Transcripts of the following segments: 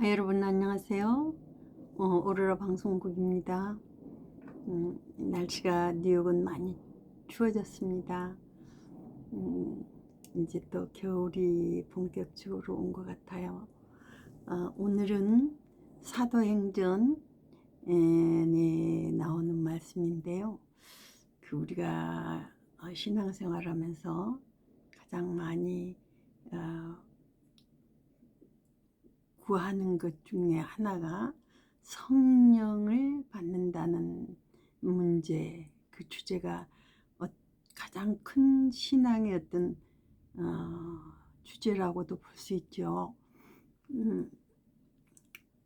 여러분 안녕하세요. 오로라 방송국입니다. 날씨가 뉴욕은 많이 추워졌습니다. 이제 또 겨울이 본격적으로 온 것 같아요. 오늘은 사도행전에 나오는 말씀인데요. 우리가 신앙생활하면서 가장 많이 구하는 것 중에 하나가 성령을 받는다는 문제, 그 주제가 가장 큰 신앙의 어떤 주제라고도 볼 수 있죠.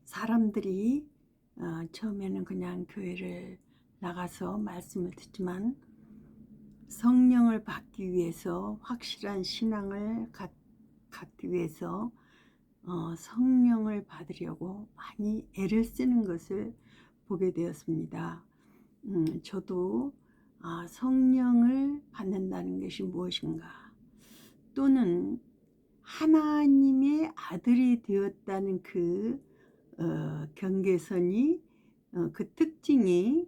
사람들이 처음에는 그냥 교회를 나가서 말씀을 듣지만 성령을 받기 위해서, 확실한 신앙을 갖기 위해서 성령을 받으려고 많이 애를 쓰는 것을 보게 되었습니다. 저도 성령을 받는다는 것이 무엇인가, 또는 하나님의 아들이 되었다는 그 경계선이, 그 특징이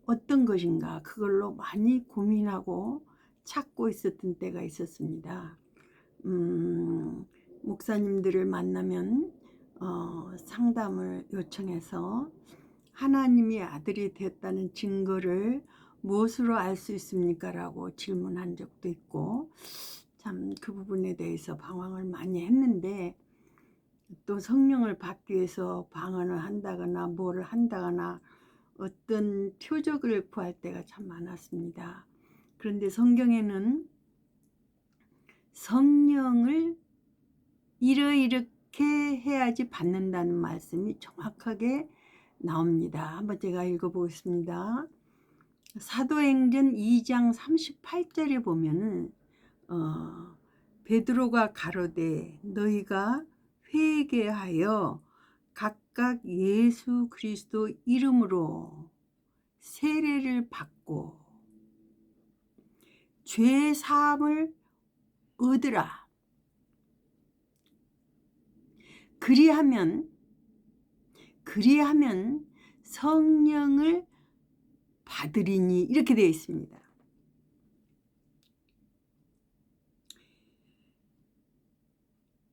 어떤 것인가, 그걸로 많이 고민하고 찾고 있었던 때가 있었습니다. 목사님들을 만나면 상담을 요청해서 하나님이 아들이 되었다는 증거를 무엇으로 알 수 있습니까? 라고 질문한 적도 있고, 참 그 부분에 대해서 방황을 많이 했는데, 또 성령을 받기 위해서 방언을 한다거나 뭐를 한다거나 어떤 표적을 구할 때가 참 많았습니다. 그런데 성경에는 성령을 이렇게 해야지 받는다는 말씀이 정확하게 나옵니다. 한번 제가 읽어보겠습니다. 사도행전 2장 38절에 보면은 베드로가 가로되 너희가 회개하여 각각 예수 그리스도 이름으로 세례를 받고 죄 사함을 얻으라. 그리하면 성령을 받으리니, 이렇게 되어 있습니다.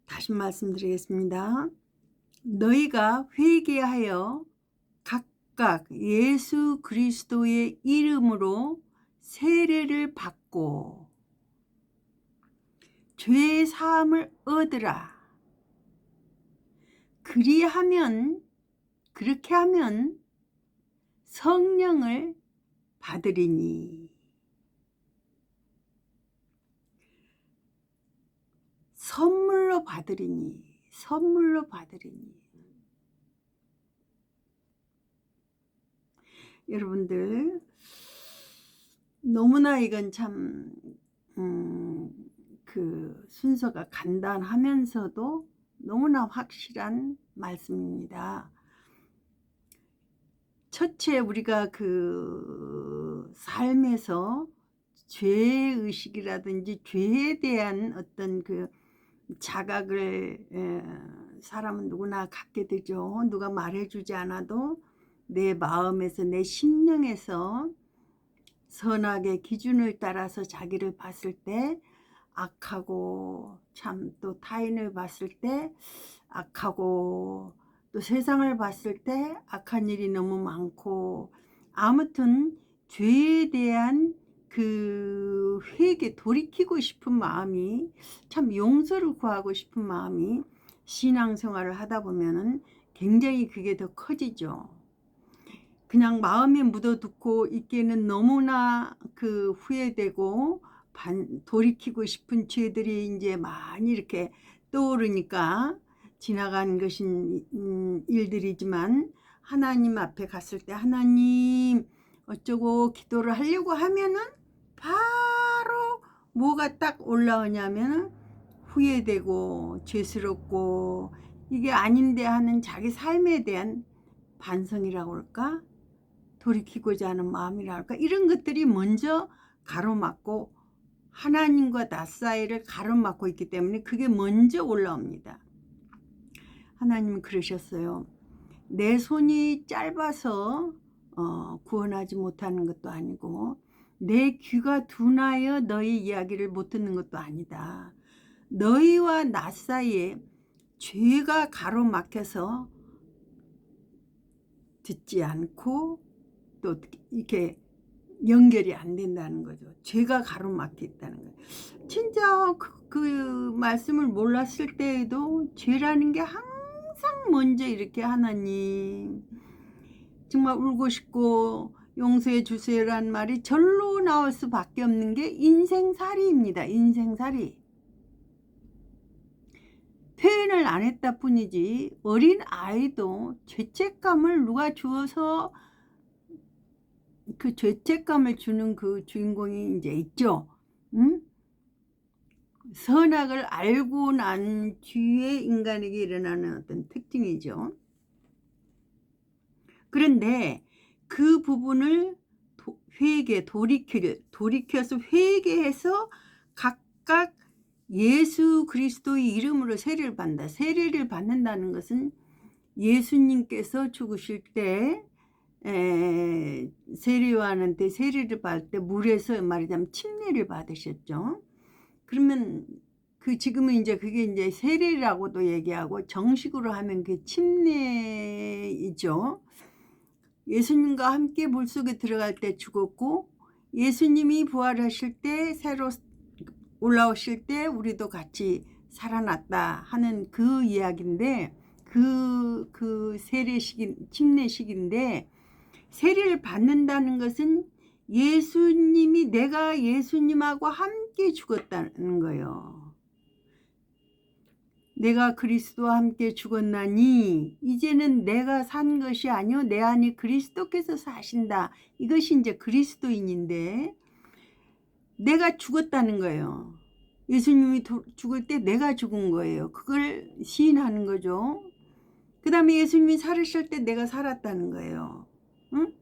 다시 말씀드리겠습니다. 너희가 회개하여 각각 예수 그리스도의 이름으로 세례를 받고 죄 사함을 얻으라. 그렇게 하면 성령을 받으리니. 선물로 받으리니. 여러분들, 너무나 이건 참 그 순서가 간단하면서도 너무나 확실한 말씀입니다. 첫째, 우리가 그 삶에서 죄의식이라든지 죄에 대한 어떤 그 자각을 사람은 누구나 갖게 되죠. 누가 말해주지 않아도 내 마음에서, 내 심령에서 선악의 기준을 따라서 자기를 봤을 때 악하고, 참 또 타인을 봤을 때 악하고, 또 세상을 봤을 때 악한 일이 너무 많고, 아무튼 죄에 대한 그 회개, 돌이키고 싶은 마음이, 참 용서를 구하고 싶은 마음이 신앙생활을 하다 보면은 굉장히 그게 더 커지죠. 그냥 마음에 묻어두고 있기에는 너무나 그 후회되고 돌이키고 싶은 죄들이 이제 많이 이렇게 떠오르니까 지나간 것인 일들이지만, 하나님 앞에 갔을 때 하나님 어쩌고 기도를 하려고 하면은 바로 뭐가 딱 올라오냐면 후회되고 죄스럽고 이게 아닌데 하는 자기 삶에 대한 반성이라고 할까, 돌이키고자 하는 마음이라 할까, 이런 것들이 먼저 가로막고, 하나님과 나 사이를 가로막고 있기 때문에 그게 먼저 올라옵니다. 하나님은 그러셨어요. 내 손이 짧아서 구원하지 못하는 것도 아니고 내 귀가 둔하여 너희 이야기를 못 듣는 것도 아니다. 너희와 나 사이에 죄가 가로막혀서 듣지 않고 또 이렇게 연결이 안 된다는 거죠. 죄가 가로막혀 있다는 거예요. 진짜 그 말씀을 몰랐을 때에도 죄라는 게 항상 먼저 이렇게 하나님 정말 울고 싶고 용서해 주세요란 말이 절로 나올 수밖에 없는 게 인생살이입니다. 인생살이. 표현을 안 했다 뿐이지 어린 아이도 죄책감을 누가 주어서 그 죄책감을 주는 그 주인공이 이제 있죠. 응? 선악을 알고 난 뒤에 인간에게 일어나는 어떤 특징이죠. 그런데 그 부분을 돌이켜서 회개해서 각각 예수 그리스도의 이름으로 세례를 받는다. 세례를 받는다는 것은 예수님께서 죽으실 때 세례요한한테 세례를 받을 때 물에서 말하자면 침례를 받으셨죠. 그러면 지금은 이제 그게 이제 세례라고도 얘기하고 정식으로 하면 그 침례이죠. 예수님과 함께 물속에 들어갈 때 죽었고 예수님이 부활하실 때 새로 올라오실 때 우리도 같이 살아났다 하는 그 이야기인데 그 침례식인데 세례를 받는다는 것은 내가 예수님하고 함께 죽었다는 거예요. 내가 그리스도와 함께 죽었나니 이제는 내가 산 것이 아니요 내 안에 그리스도께서 사신다. 이것이 이제 그리스도인인데 내가 죽었다는 거예요. 예수님이 죽을 때 내가 죽은 거예요. 그걸 시인하는 거죠. 그 다음에 예수님이 살으실 때 내가 살았다는 거예요. 응?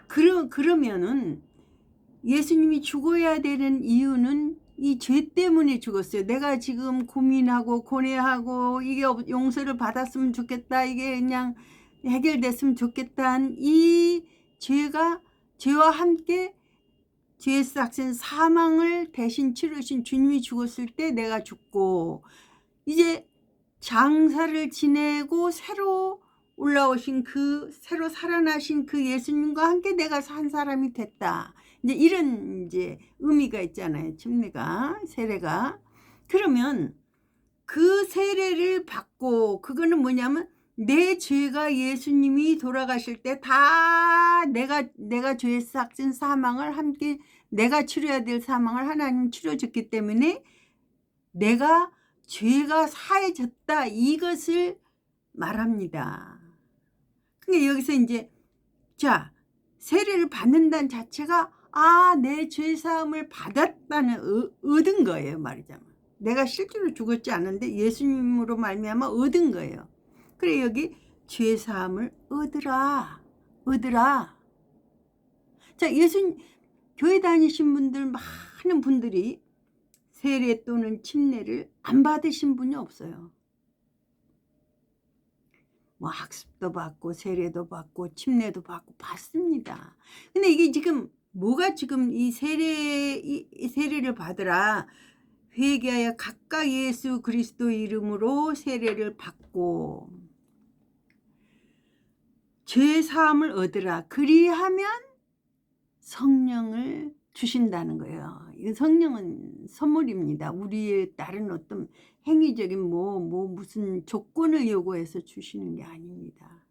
그러면은 예수님이 죽어야 되는 이유는 이 죄 때문에 죽었어요. 내가 지금 고민하고 고뇌하고 이게 용서를 받았으면 좋겠다. 이게 그냥 해결됐으면 좋겠다는 이 죄와 함께 죄의 삭신 사망을 대신 치르신 주님이 죽었을 때 내가 죽고 이제 장사를 지내고 새로 올라오신 새로 살아나신 그 예수님과 함께 내가 산 사람이 됐다. 이제 이런 이제 의미가 있잖아요. 세례가. 그러면 그 세례를 받고 그거는 뭐냐면 내 죄가 예수님이 돌아가실 때 다 내가 죄의 삭신 사망을 함께 내가 치러야 될 사망을 하나님 치러줬기 때문에 내가 죄가 사해졌다 이것을 말합니다. 그러니까 여기서 이제 세례를 받는다는 자체가 내 죄사함을 받았다는 얻은 거예요. 말이자면 내가 실제로 죽었지 않은데 예수님으로 말미암아 얻은 거예요. 그래 여기 죄사함을 얻으라. 교회 다니신 분들 많은 분들이 세례 또는 침례를 안 받으신 분이 없어요. 뭐 학습도 받고 세례도 받고 침례도 받고 받습니다. 근데 이게 지금 뭐가 지금 이 세례를 받으라. 회개하여 각각 예수 그리스도 이름으로 세례를 받고 죄 사함을 얻으라. 그리하면 성령을 주신다는 거예요. 이 성령은 선물입니다. 우리의 다른 어떤 행위적인 무슨 조건을 요구해서 주시는 게 아닙니다.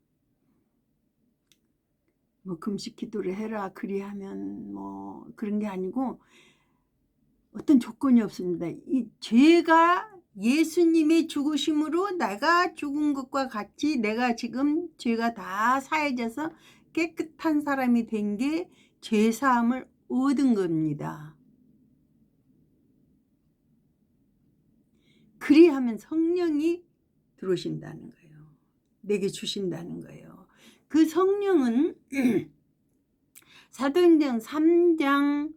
금식 기도를 해라 그리하면 그런 게 아니고 어떤 조건이 없습니다. 이 죄가 예수님의 죽으심으로 내가 죽은 것과 같이 내가 지금 죄가 다 사해져서 깨끗한 사람이 된 게 죄사함을 얻은 겁니다. 그리하면 성령이 들어오신다는 거예요. 내게 주신다는 거예요. 그 성령은 사도행전 3장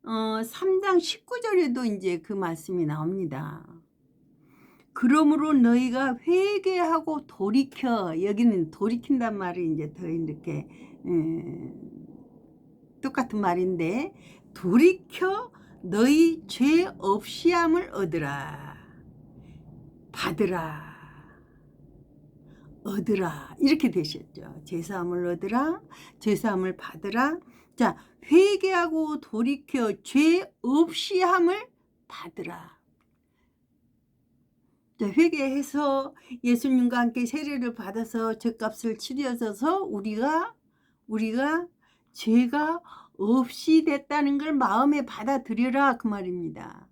19절에도 이제 그 말씀이 나옵니다. 그러므로 너희가 회개하고 돌이켜. 여기는 돌이킨단 말이 이제 더 이렇게 똑같은 말인데, 돌이켜 너희 죄 없이함을 얻으라. 받으라. 얻으라. 이렇게 되셨죠. 죄사함을 얻으라. 죄사함을 받으라. 자, 회개하고 돌이켜 죄 없이함을 받으라. 자, 회개해서 예수님과 함께 세례를 받아서 죄값을 치러져서 우리가 죄가 없이 됐다는 걸 마음에 받아들여라, 그 말입니다.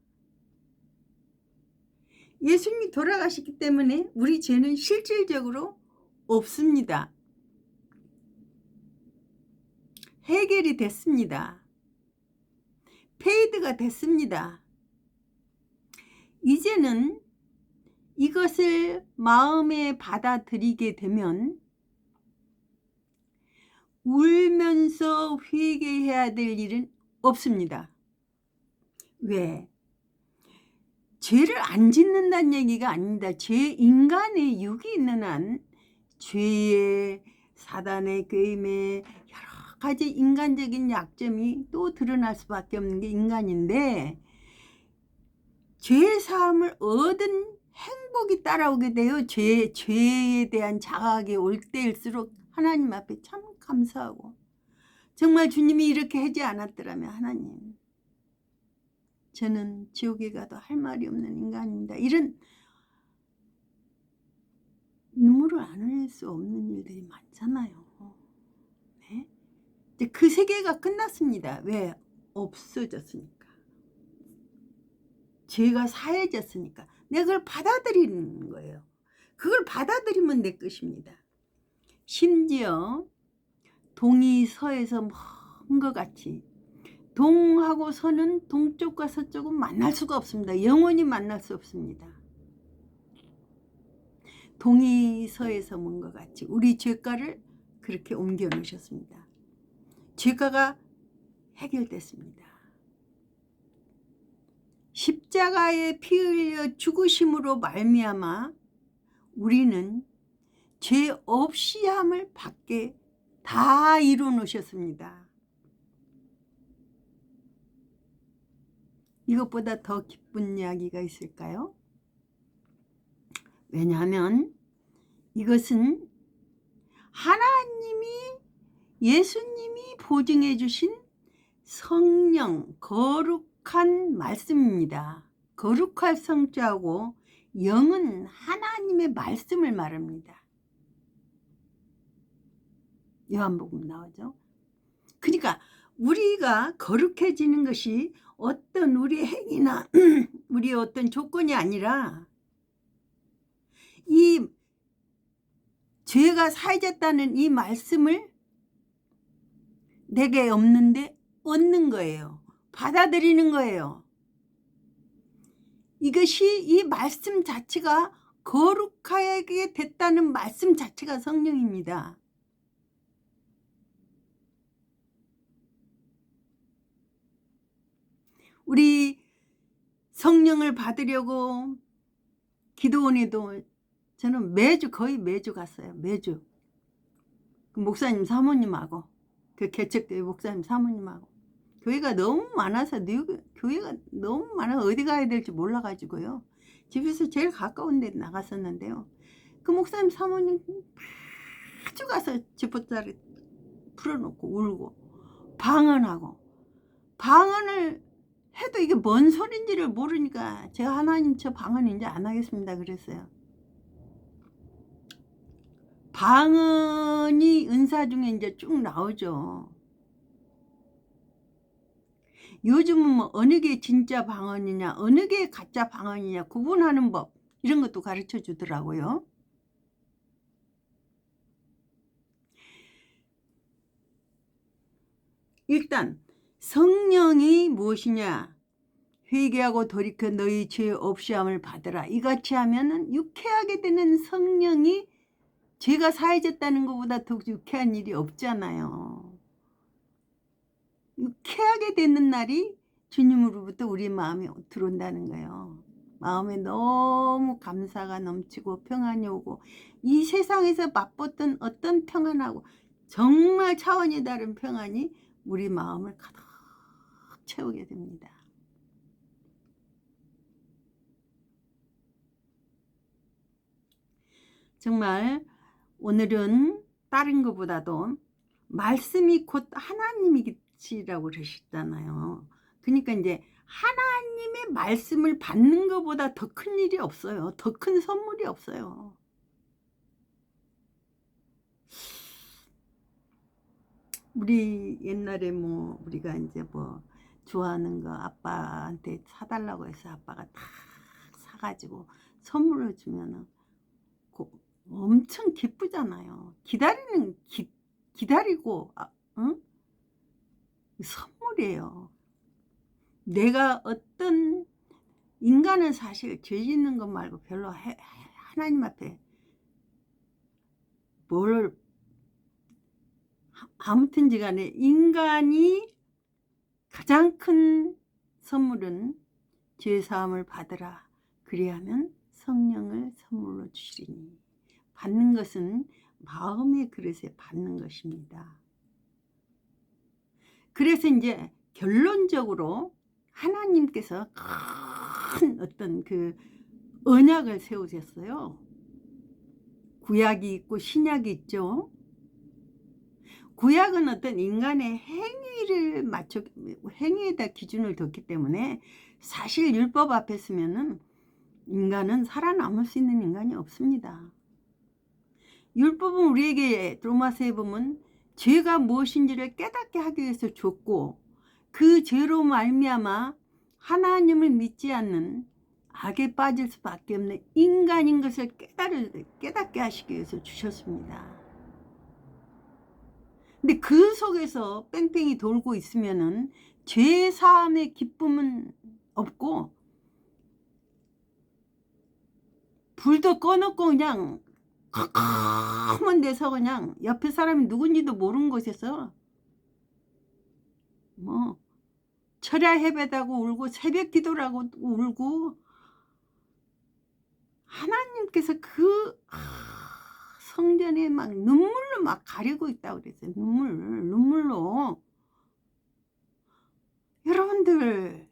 예수님이 돌아가셨기 때문에 우리 죄는 실질적으로 없습니다. 해결이 됐습니다. 페이드가 됐습니다. 이제는 이것을 마음에 받아들이게 되면 울면서 회개해야 될 일은 없습니다. 왜? 죄를 안 짓는다는 얘기가 아닙니다. 인간의 육이 있는 한 죄에 사단의 게임에 여러 가지 인간적인 약점이 또 드러날 수밖에 없는 게 인간인데, 죄 사함을 얻은 행복이 따라오게 돼요. 죄에 대한 자각이 올 때일수록 하나님 앞에 참 감사하고, 정말 주님이 이렇게 하지 않았더라면 하나님, 저는 지옥에 가도 할 말이 없는 인간입니다. 이런 눈물을 안 흘릴 수 없는 일들이 많잖아요. 네? 이제 그 세계가 끝났습니다. 왜? 없어졌으니까. 죄가 사해졌으니까. 내가 그걸 받아들이는 거예요. 그걸 받아들이면 내 것입니다. 심지어 동이 서에서 먼 것 같이 동하고 서는 동쪽과 서쪽은 만날 수가 없습니다. 영원히 만날 수 없습니다. 동이 서에서 먼 것 같이 우리 죄가를 그렇게 옮겨 놓으셨습니다. 죄가가 해결됐습니다. 십자가에 피 흘려 죽으심으로 말미암아 우리는 죄 없이함을 받게 다 이루어 놓으셨습니다. 이것보다 더 기쁜 이야기가 있을까요? 왜냐하면 이것은 하나님이, 예수님이 보증해 주신 성령, 거룩한 말씀입니다. 거룩할 성자하고 영은 하나님의 말씀을 말합니다. 요한복음 나오죠. 그러니까 우리가 거룩해지는 것이 어떤 우리의 행위나 우리의 어떤 조건이 아니라, 이 죄가 사해졌다는 이 말씀을 내게 없는데 얻는 거예요. 받아들이는 거예요. 이것이, 이 말씀 자체가 거룩하게 됐다는 말씀 자체가 성령입니다. 우리 성령을 받으려고 기도원에도 저는 거의 매주 갔어요. 매주. 그 목사님 사모님하고, 그 개척교회 목사님 사모님하고. 교회가 너무 많아서, 교회가 너무 많아서 어디 가야 될지 몰라가지고요. 집에서 제일 가까운 데 나갔었는데요. 그 목사님 사모님 아주 가서 집보따리 풀어놓고 울고 방언하고, 방언을 해도 이게 뭔 소린지를 모르니까 제가 하나님 저 방언 이제 안 하겠습니다 그랬어요. 방언이 은사 중에 이제 쭉 나오죠. 요즘은 뭐 어느 게 진짜 방언이냐, 어느 게 가짜 방언이냐 구분하는 법, 이런 것도 가르쳐 주더라고요. 일단 성령이 무엇이냐? 회개하고 돌이켜 너희 죄 없이함을 받으라. 이같이 하면은 유쾌하게 되는 성령이, 죄가 사해졌다는 것보다 더 유쾌한 일이 없잖아요. 유쾌하게 되는 날이 주님으로부터 우리 마음에 들어온다는 거예요. 마음에 너무 감사가 넘치고 평안이 오고, 이 세상에서 맛봤던 어떤 평안하고 정말 차원이 다른 평안이 우리 마음을 가득 채우게 됩니다. 정말 오늘은 다른 것보다도 말씀이 곧 하나님이시라고 그러셨잖아요. 그러니까 이제 하나님의 말씀을 받는 것보다 더 큰 일이 없어요. 더 큰 선물이 없어요. 우리 옛날에 뭐 우리가 이제 뭐 좋아하는 거 아빠한테 사달라고 해서 아빠가 다 사가지고 선물을 주면은 엄청 기쁘잖아요. 기다리고, 응? 선물이에요. 내가 어떤 인간은 사실 죄 짓는 것 말고 별로 하나님 앞에 뭘, 아무튼지 간에 인간이 가장 큰 선물은 죄사함을 받으라. 그리하면 성령을 선물로 주시리니. 받는 것은 마음의 그릇에 받는 것입니다. 그래서 이제 결론적으로 하나님께서 큰 어떤 그 언약을 세우셨어요. 구약이 있고 신약이 있죠. 구약은 어떤 인간의 행위에다 기준을 뒀기 때문에 사실 율법 앞에 서면은 인간은 살아남을 수 있는 인간이 없습니다. 율법은 우리에게 로마서에 보면 죄가 무엇인지를 깨닫게 하기 위해서 줬고, 그 죄로 말미암아 하나님을 믿지 않는 악에 빠질 수밖에 없는 인간인 것을 깨닫게 하시기 위해서 주셨습니다. 근데 그 속에서 뺑뺑이 돌고 있으면은 죄 사함의 기쁨은 없고, 불도 꺼놓고 그냥 컴컴한 데서 그냥 옆에 사람이 누군지도 모르는 곳에서 뭐 철야 헤배다고 울고 새벽 기도라고 울고, 하나님께서 그 성전에 막 눈물로 막 가리고 있다고 그랬어요. 눈물로. 여러분들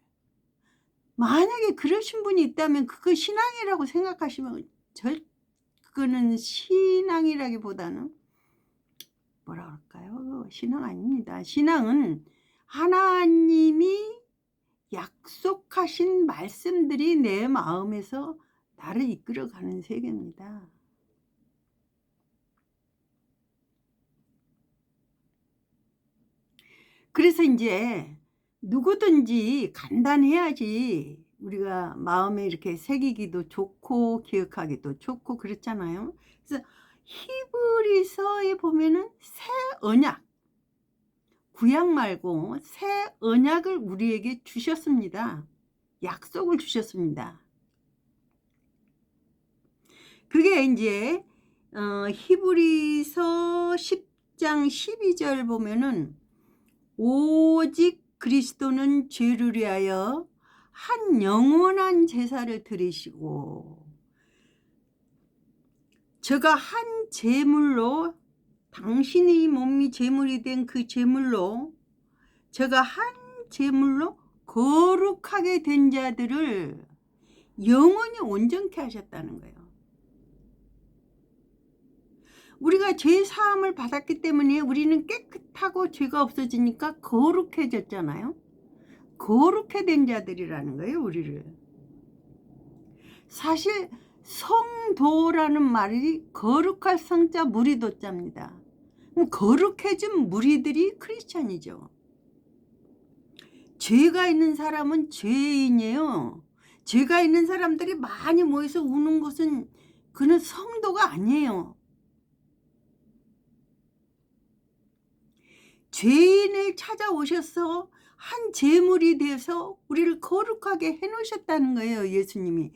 만약에 그러신 분이 있다면 그거 신앙이라고 생각하시면 그거는 신앙이라기보다는 뭐라 그럴까요? 신앙 아닙니다. 신앙은 하나님이 약속하신 말씀들이 내 마음에서 나를 이끌어가는 세계입니다. 그래서 이제 누구든지 간단해야지 우리가 마음에 이렇게 새기기도 좋고 기억하기도 좋고 그렇잖아요. 그래서 히브리서에 보면은 새 언약, 구약 말고 새 언약을 우리에게 주셨습니다. 약속을 주셨습니다. 그게 이제 히브리서 10장 12절 보면은 오직 그리스도는 죄를 위하여 한 영원한 제사를 드리시고, 저가 한 제물로, 당신의 몸이 제물이 된 그 제물로, 저가 한 제물로 거룩하게 된 자들을 영원히 온전케 하셨다는 거예요. 우리가 죄 사함을 받았기 때문에 우리는 깨끗하고 죄가 없어지니까 거룩해졌잖아요. 거룩해 된 자들이라는 거예요, 우리를. 사실 성도라는 말이 거룩할 성자 무리도자입니다. 거룩해진 무리들이 크리스찬이죠. 죄가 있는 사람은 죄인이에요. 죄가 있는 사람들이 많이 모여서 우는 것은 그는 성도가 아니에요. 죄인을 찾아오셔서 한 제물이 돼서 우리를 거룩하게 해놓으셨다는 거예요, 예수님이.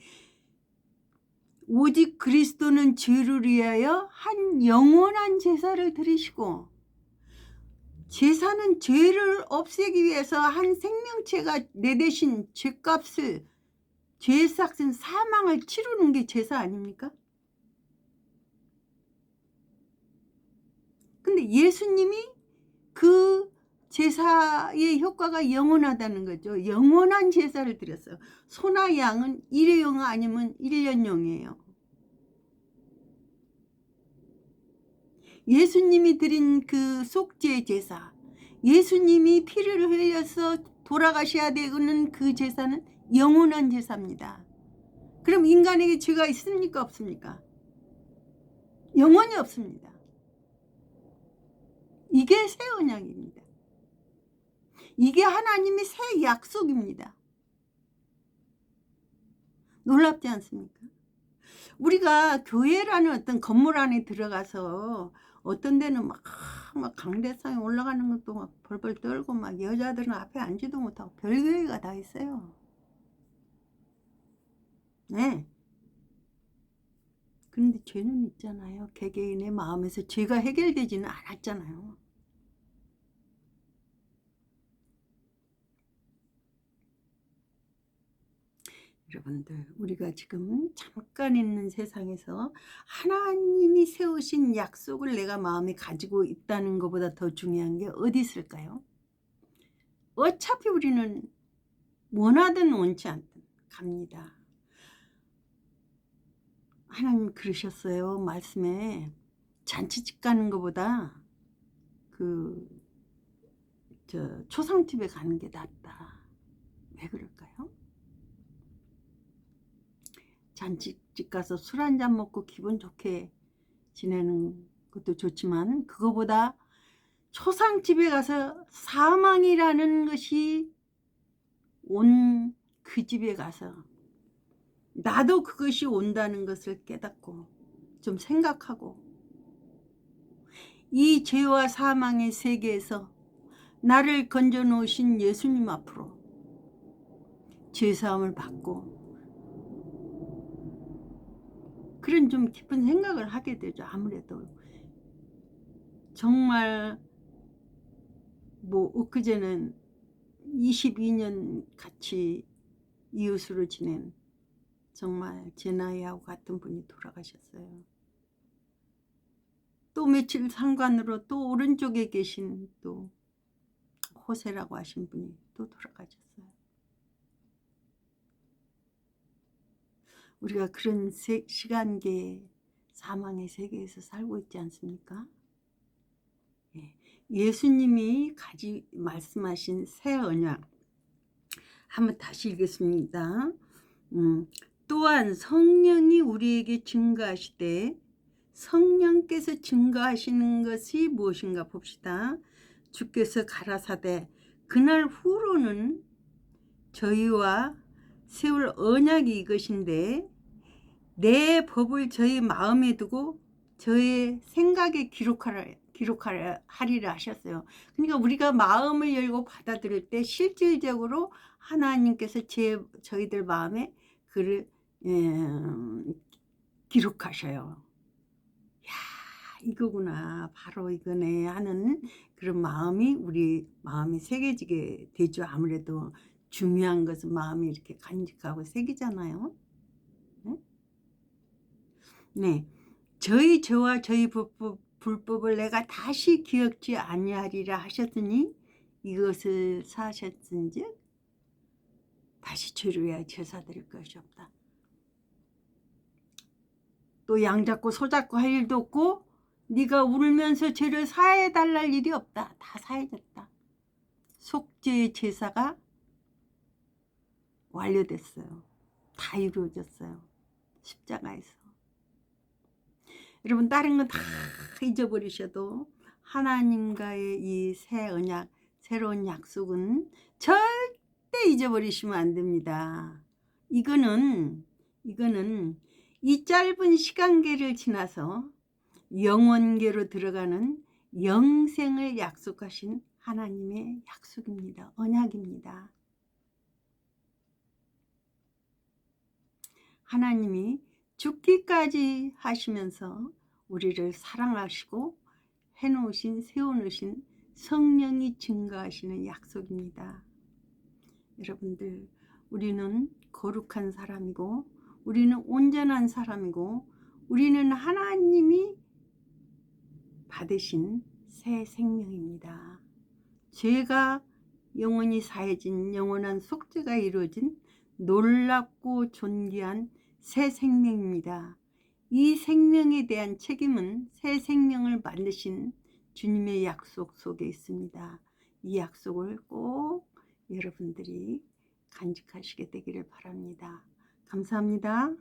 오직 그리스도는 죄를 위하여 한 영원한 제사를 드리시고, 제사는 죄를 없애기 위해서 한 생명체가 내 대신 죄값을 죄의 삭은 사망을 치르는 게 제사 아닙니까? 근데 예수님이 그 제사의 효과가 영원하다는 거죠. 영원한 제사를 드렸어요. 소나 양은 일회용 아니면 1년용이에요. 예수님이 드린 그 속죄 제사, 예수님이 피를 흘려서 돌아가셔야 되는 그 제사는 영원한 제사입니다. 그럼 인간에게 죄가 있습니까? 없습니까? 영원히 없습니다. 이게 새 언약입니다. 이게 하나님의 새 약속입니다. 놀랍지 않습니까? 우리가 교회라는 어떤 건물 안에 들어가서 어떤 데는 막 강대상에 올라가는 것도 막 벌벌 떨고 막 여자들은 앞에 앉지도 못하고 별교회가 다 있어요. 네. 그런데 죄는 있잖아요. 개개인의 마음에서 죄가 해결되지는 않았잖아요. 여러분들, 우리가 지금 잠깐 있는 세상에서 하나님이 세우신 약속을 내가 마음에 가지고 있다는 것보다 더 중요한 게 어디 있을까요? 어차피 우리는 원하든 원치 않든 갑니다. 하나님 그러셨어요. 말씀에 잔치집 가는 것보다 초상집에 가는 게 낫다. 왜 그럴까요? 잔치집 가서 술 한잔 먹고 기분 좋게 지내는 것도 좋지만 그거보다 초상집에 가서 사망이라는 것이 온 그 집에 가서 나도 그것이 온다는 것을 깨닫고 좀 생각하고 이 죄와 사망의 세계에서 나를 건져 놓으신 예수님 앞으로 죄사함을 받고 그런 좀 깊은 생각을 하게 되죠. 아무래도 정말 엊그제는 22년 같이 이웃으로 지낸 정말 제 나이하고 같은 분이 돌아가셨어요. 또 며칠 상관으로 또 오른쪽에 계신 또 호세라고 하신 분이 또 돌아가셨어요. 우리가 그런 시간계에 사망의 세계에서 살고 있지 않습니까? 예수님이 말씀하신 새 언약 한번 다시 읽겠습니다. 또한 성령이 우리에게 증거하시되 성령께서 증거하시는 것이 무엇인가 봅시다. 주께서 가라사대 그날 후로는 저희와 세울 언약이 이것인데 내 법을 저희 마음에 두고 저의 생각에 기록하리라 하셨어요. 그러니까 우리가 마음을 열고 받아들일 때 실질적으로 하나님께서 저희들 마음에 그를 기록하셔요. 야, 이거구나, 바로 이거네 하는 그런 마음이 우리 마음이 새겨지게 되죠. 아무래도 중요한 것은 마음이 이렇게 간직하고 새기잖아요. 네, 저희 죄와 저희 불법을 내가 다시 기억지 아니하리라 하셨으니 이것을 사셨은즉 다시 죄를 위하여 제사 드릴 것이 없다. 또 양 잡고 소 잡고 할 일도 없고 네가 울면서 죄를 사해달랄 일이 없다. 다 사해졌다. 속죄의 제사가 완료됐어요. 다 이루어졌어요. 십자가에서. 여러분 다른 건 다 잊어버리셔도 하나님과의 이 새 언약, 새로운 약속은 절대 잊어버리시면 안 됩니다. 이거는 이 짧은 시간계를 지나서 영원계로 들어가는 영생을 약속하신 하나님의 약속입니다. 언약입니다. 하나님이 죽기까지 하시면서 우리를 사랑하시고 세워놓으신 성령이 증거하시는 약속입니다. 여러분들, 우리는 거룩한 사람이고 우리는 온전한 사람이고 우리는 하나님이 받으신 새 생명입니다. 죄가 영원히 사해진 영원한 속죄가 이루어진 놀랍고 존귀한 새 생명입니다. 이 생명에 대한 책임은 새 생명을 만드신 주님의 약속 속에 있습니다. 이 약속을 꼭 여러분들이 간직하시게 되기를 바랍니다. 감사합니다.